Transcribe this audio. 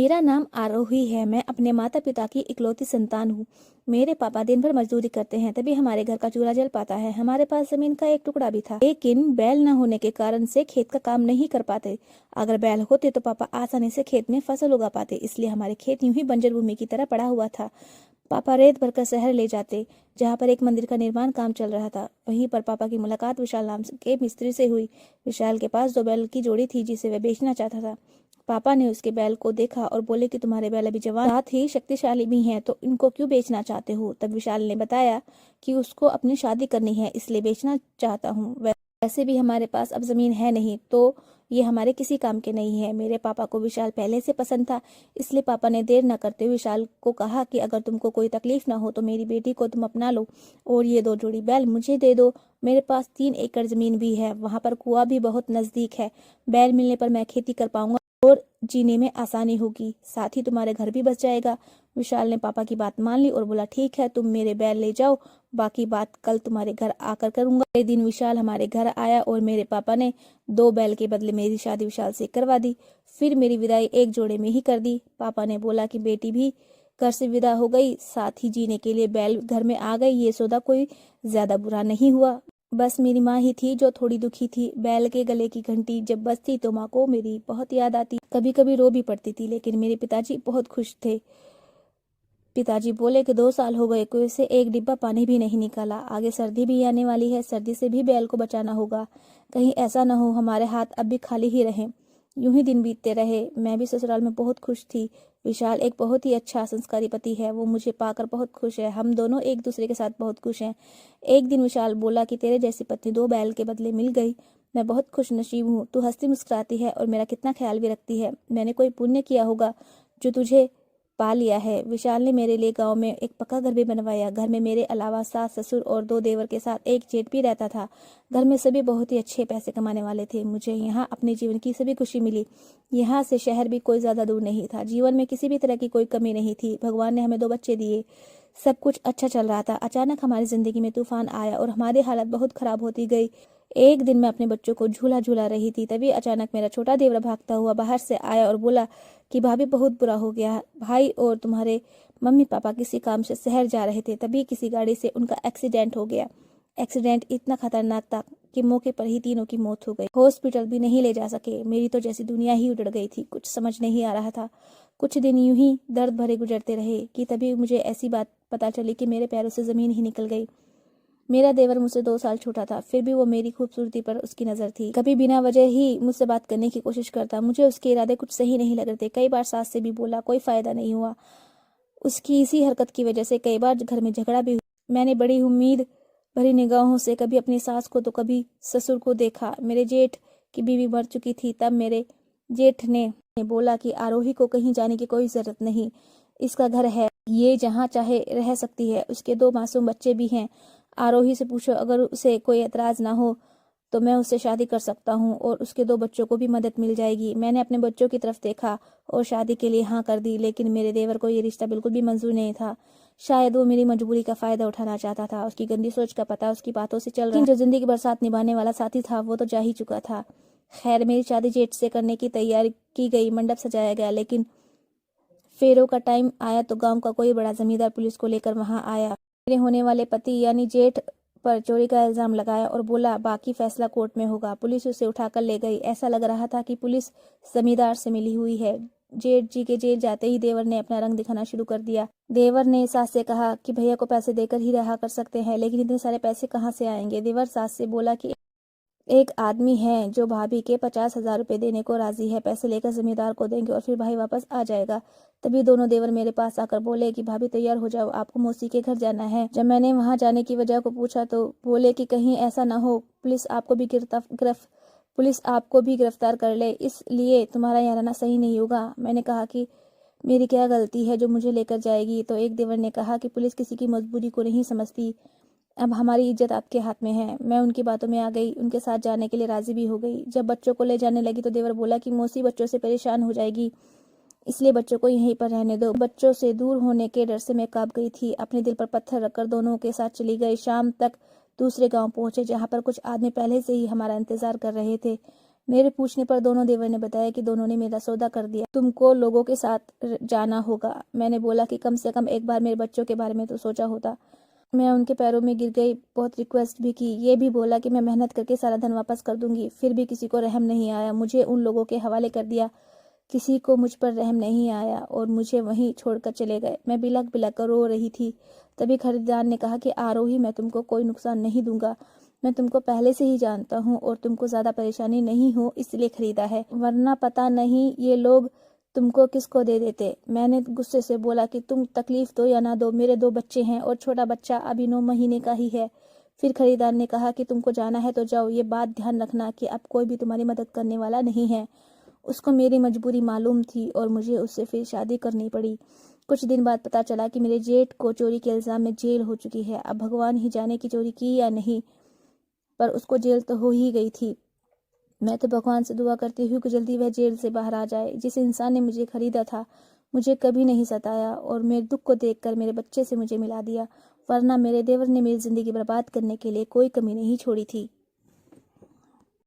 मेरा नाम आरोही है। मैं अपने माता पिता की इकलौती संतान हूँ। मेरे पापा दिन भर मजदूरी करते हैं, तभी हमारे घर का चूल्हा जल पाता है। हमारे पास जमीन का एक टुकड़ा भी था, लेकिन बैल न होने के कारण से खेत का काम नहीं कर पाते। अगर बैल होते तो पापा आसानी से खेत में फसल उगा पाते, इसलिए हमारे खेत यूं ही बंजर भूमि की तरह पड़ा हुआ था। पापा रेत भरकर शहर ले जाते, जहाँ पर एक मंदिर का निर्माण काम चल रहा था। वहीं पर पापा की मुलाकात विशाल नाम के मिस्त्री से हुई। विशाल के पास 2 बैल की जोड़ी थी, जिसे वह बेचना चाहता था। पापा ने उसके बैल को देखा और बोले कि तुम्हारे बैल अभी जवान, साथ ही शक्तिशाली भी हैं, तो इनको क्यों बेचना चाहते हो। तब विशाल ने बताया कि उसको अपनी शादी करनी है, इसलिए बेचना चाहता हूँ। वैसे भी हमारे पास अब जमीन है नहीं, तो ये हमारे किसी काम के नहीं है। मेरे पापा को विशाल पहले से पसंद था, इसलिए पापा ने देर न करते हुए विशाल को कहा कि अगर तुमको कोई तकलीफ ना हो तो मेरी बेटी को तुम अपना लो और ये 2 जोड़ी बैल मुझे दे दो। मेरे पास 3 एकड़ जमीन भी है, वहां पर कुआं भी बहुत नजदीक है। बैल मिलने पर मैं खेती कर पाऊंगा और जीने में आसानी होगी, साथ ही तुम्हारे घर भी बच जाएगा। विशाल ने पापा की बात मान ली और बोला ठीक है, तुम मेरे बैल ले जाओ, बाकी बात कल तुम्हारे घर आकर करूंगा। अगले दिन विशाल हमारे घर आया और मेरे पापा ने 2 बैल के बदले मेरी शादी विशाल से करवा दी। फिर मेरी विदाई एक जोड़े में ही कर दी। पापा ने बोला कि बेटी भी घर से विदा हो गई, साथ ही जीने के लिए बैल घर में आ गई। ये सौदा कोई ज्यादा बुरा नहीं हुआ। बस मेरी माँ ही थी जो थोड़ी दुखी थी। बैल के गले की घंटी जब बजती तो माँ को मेरी बहुत याद आती, कभी कभी रो भी पड़ती थी, लेकिन मेरे पिताजी बहुत खुश थे। पिताजी बोले कि 2 साल हो गए, कुएं से एक डिब्बा पानी भी नहीं निकाला। आगे सर्दी भी आने वाली है, सर्दी से भी बैल को बचाना होगा। कहीं ऐसा न हो हमारे हाथ अब भी खाली ही रहें। यूं ही दिन बीतते रहे। मैं भी ससुराल में बहुत खुश थी। विशाल एक बहुत ही अच्छा संस्कारी पति है, वो मुझे पाकर बहुत खुश है। हम दोनों एक दूसरे के साथ बहुत खुश हैं। एक दिन विशाल बोला कि तेरे जैसी पत्नी 2 बैल के बदले मिल गई। मैं बहुत खुश नसीब हूँ, तू हंसती मुस्कुराती है और मेरा कितना ख्याल भी रखती है। मैंने कोई पुण्य किया होगा जो तुझे पा लिया है। विशाल ने मेरे लिए गांव में एक पक्का घर भी बनवाया। घर में मेरे अलावा सास ससुर और 2 देवर के साथ एक जेठ भी रहता था। घर में सभी बहुत ही अच्छे पैसे कमाने वाले थे। मुझे यहाँ अपने जीवन की सभी खुशी मिली। यहाँ से शहर भी कोई ज्यादा दूर नहीं था। जीवन में किसी भी तरह की कोई कमी नहीं थी। भगवान ने हमें 2 बच्चे दिए, सब कुछ अच्छा चल रहा था। अचानक हमारी जिंदगी में तूफान आया और हमारी हालत बहुत खराब होती गई। एक दिन मैं अपने बच्चों को झूला झूला रही थी, तभी अचानक मेरा छोटा देवर भागता हुआ बाहर से आया और बोला कि भाभी बहुत बुरा हो गया। भाई और तुम्हारे मम्मी पापा किसी काम से शहर जा रहे थे, तभी किसी गाड़ी से उनका एक्सीडेंट हो गया। एक्सीडेंट इतना खतरनाक था कि मौके पर ही तीनों की मौत हो गई। हॉस्पिटल भी नहीं ले जा सके। मेरी तो जैसी दुनिया ही उजड़ गई थी, कुछ समझ नहीं आ रहा था। कुछ दिन यूं ही दर्द भरे गुजरते रहे कि तभी मुझे ऐसी बात पता चली कि मेरे पैरों से जमीन ही निकल गई। मेरा देवर मुझसे 2 साल छोटा था, फिर भी वो मेरी खूबसूरती पर उसकी नजर थी। कभी बिना वजह ही मुझसे बात करने की कोशिश करता। मुझे उसके इरादे कुछ सही नहीं लग रहे थे। कई बार सास से भी बोला, कोई फायदा नहीं हुआ। उसकी इसी हरकत की वजह से कई बार घर में झगड़ा भी हुआ। मैंने बड़ी उम्मीद भरी निगाहों से कभी अपनी सास को तो कभी ससुर को देखा। मेरे जेठ की बीवी मर चुकी थी। तब मेरे जेठ ने बोला कि आरोही को कहीं जाने की कोई जरूरत नहीं, इसका घर है, ये जहाँ चाहे रह सकती है। उसके 2 मासूम बच्चे भी हैं। आरोही से पूछो, अगर उसे कोई एतराज ना हो तो मैं उससे शादी कर सकता हूँ और उसके 2 बच्चों को भी मदद मिल जाएगी। मैंने अपने बच्चों की तरफ देखा और शादी के लिए हाँ कर दी, लेकिन मेरे देवर को ये रिश्ता बिल्कुल भी मंजूर नहीं था। शायद वो मेरी मजबूरी का फायदा उठाना चाहता था। उसकी गंदी सोच का पता उसकी बातों से चल रहा। जो जिंदगी भर साथ निभाने वाला साथी था वो तो जा ही चुका था। खैर, मेरी शादी जेठ से करने की तैयारी की गई, मंडप सजाया गया, लेकिन फेरों का टाइम आया तो गांव का कोई बड़ा जमींदार पुलिस को लेकर वहां आया। मेरे होने वाले पति यानी जेठ पर चोरी का इल्जाम लगाया और बोला बाकी फैसला कोर्ट में होगा। पुलिस उसे उठाकर ले गई। ऐसा लग रहा था कि पुलिस जमींदार से मिली हुई है। जेठ जी के जेल जाते ही देवर ने अपना रंग दिखाना शुरू कर दिया। देवर ने सास से कहा कि भैया को पैसे देकर ही रहा कर सकते हैं, लेकिन इतने सारे पैसे कहाँ से आएंगे। देवर सास से बोला कि एक आदमी है जो भाभी के 50,000 रुपए देने को राजी है। पैसे लेकर जमींदार को देंगे और फिर भाई वापस आ जाएगा। तभी दोनों देवर मेरे पास आकर बोले कि भाभी तैयार हो जाओ, आपको मौसी के घर जाना है। जब मैंने वहां जाने की वजह को पूछा तो बोले कि कहीं ऐसा ना हो पुलिस आपको भी गिरफ्तार कर ले, इसलिए तुम्हारा यहाँ रहना सही नहीं होगा। मैंने कहा कि मेरी क्या गलती है जो मुझे लेकर जाएगी। तो एक देवर ने कहा कि पुलिस किसी की मजबूरी को नहीं समझती, अब हमारी इज्जत आपके हाथ में है। मैं उनकी बातों में आ गई, उनके साथ जाने के लिए राजी भी हो गई। जब बच्चों को ले जाने लगी तो देवर बोला कि मौसी बच्चों से परेशान हो जाएगी, इसलिए बच्चों को यहीं पर रहने दो। बच्चों से दूर होने के डर से मैं कांप गई थी। अपने दिल पर पत्थर रखकर दोनों के साथ चली गई। शाम तक दूसरे गांव पहुंचे, जहां पर कुछ आदमी पहले से ही हमारा इंतजार कर रहे थे। मेरे पूछने पर दोनों देवर ने बताया कि दोनों ने मेरा सौदा कर दिया, तुमको लोगों के साथ जाना होगा। मैंने बोला कि कम से कम एक बार मेरे बच्चों के बारे में तो सोचा होता। मैं उनके पैरों में गिर गई, बहुत रिक्वेस्ट भी की, ये भी बोला कि मैं मेहनत करके सारा धन वापस कर दूंगी। फिर भी किसी को रहम नहीं आया, मुझे उन लोगों के हवाले कर दिया। किसी को मुझ पर रहम नहीं आया और मुझे वहीं छोड़कर चले गए। मैं बिलख बिलख कर रो रही थी। तभी खरीदार ने कहा कि आरोही, मैं तुमको कोई नुकसान नहीं दूंगा। मैं तुमको पहले से ही जानता हूँ और तुमको ज्यादा परेशानी नहीं हो इसलिए खरीदा है, वरना पता नहीं ये लोग तुमको किसको दे देते। मैंने गुस्से से बोला कि तुम तकलीफ दो या ना दो, मेरे 2 बच्चे हैं और छोटा बच्चा अभी 9 महीने का ही है। फिर खरीदार ने कहा कि तुमको जाना है तो जाओ, ये बात ध्यान रखना कि अब कोई भी तुम्हारी मदद करने वाला नहीं है। उसको मेरी मजबूरी मालूम थी और मुझे उससे फिर शादी करनी पड़ी। कुछ दिन बाद पता चला कि मेरे जेठ को चोरी के इल्जाम में जेल हो चुकी है। अब भगवान ही जाने की चोरी की या नहीं, पर उसको जेल तो हो ही गई थी। मैं तो भगवान से दुआ करती हूँ कि जल्दी वह जेल से बाहर आ जाए। जिस इंसान ने मुझे खरीदा था मुझे कभी नहीं सताया और मेरे दुख को देखकर मेरे बच्चे से मुझे मिला दिया, वरना मेरे देवर ने मेरी जिंदगी बर्बाद करने के लिए कोई कमी नहीं छोड़ी थी।